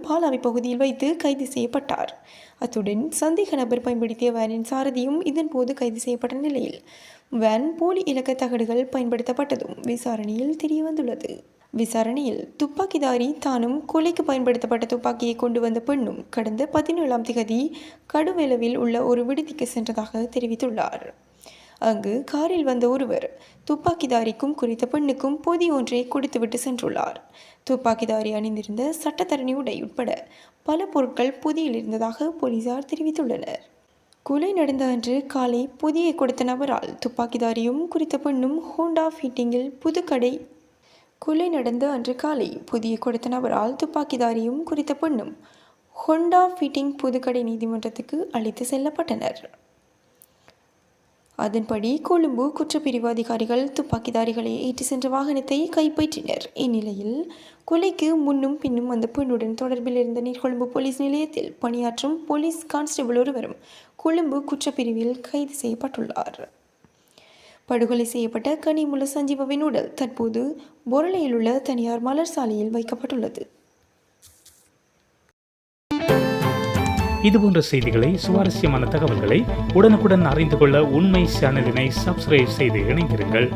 பாலாவி பகுதியில் வைத்து கைது செய்யப்பட்டார். அத்துடன் சந்தேக நபர் பயன்படுத்திய வேனின் சாரதியும் இதன்போது கைது செய்யப்பட்ட நிலையில் வேன் போலி இலக்க தகடுகள் பயன்படுத்தப்பட்டதும் விசாரணையில் தெரியவந்துள்ளது. விசாரணையில் துப்பாக்கிதாரி தானும் கொலைக்கு பயன்படுத்தப்பட்ட துப்பாக்கியை கொண்டு வந்த பெண்ணும் கடந்த 17ஆம் திகதி கடுவெலவில் உள்ள ஒரு விடுதிக்கு சென்றதாக தெரிவித்துள்ளார். அங்கு காரில் வந்த ஒருவர் துப்பாக்கிதாரிக்கும் குறித்த பெண்ணுக்கும் பொதி ஒன்றை கொடுத்துவிட்டு சென்றுள்ளார். துப்பாக்கிதாரி அணிந்திருந்த சட்டத்தரணி உடை உட்பட பல பொருட்கள் பொதியில் இருந்ததாக போலீசார் தெரிவித்துள்ளனர். கொலை நடந்த அன்று காலை பொதியை கொடுத்த நபரால் துப்பாக்கிதாரியும் குறித்த பெண்ணும் ஹோண்டா ஃபிட்டிங்கில் புதுக்கடை கொலை நடந்த அன்று காலை புதிய கொடுத்த நபரால் துப்பாக்கிதாரியும் குறித்த பெண்ணும் ஹோண்டா ஃபிட்டிங் புதுக்கடை நீதிமன்றத்துக்கு அழைத்து செல்லப்பட்டனர். அதன்படி கொழும்பு குற்றப்பிரிவு அதிகாரிகள் துப்பாக்கிதாரிகளை ஏற்றி சென்ற வாகனத்தை கைப்பற்றினர். இந்நிலையில் கொலைக்கு முன்னும் பின்னும் அந்த பெண்ணுடன் தொடர்பில் இருந்த நீர்கொழும்பு போலீஸ் நிலையத்தில் பணியாற்றும் போலீஸ் கான்ஸ்டபிள் ஒருவரும் கொழும்பு குற்றப்பிரிவில் கைது செய்யப்பட்டுள்ளார். படுகொலை செய்யப்பட்ட கனிமுல சஞ்சீவவின் உடல் தற்போது பொருளையில் உள்ள தனியார் மலர் சாலையில் வைக்கப்பட்டுள்ளது. இதுபோன்ற செய்திகளை, சுவாரஸ்யமான தகவல்களை உடனுக்குடன் அறிந்து கொள்ள உண்மை சேனலினை சப்ஸ்கிரைப் செய்து இணைந்திருங்கள்.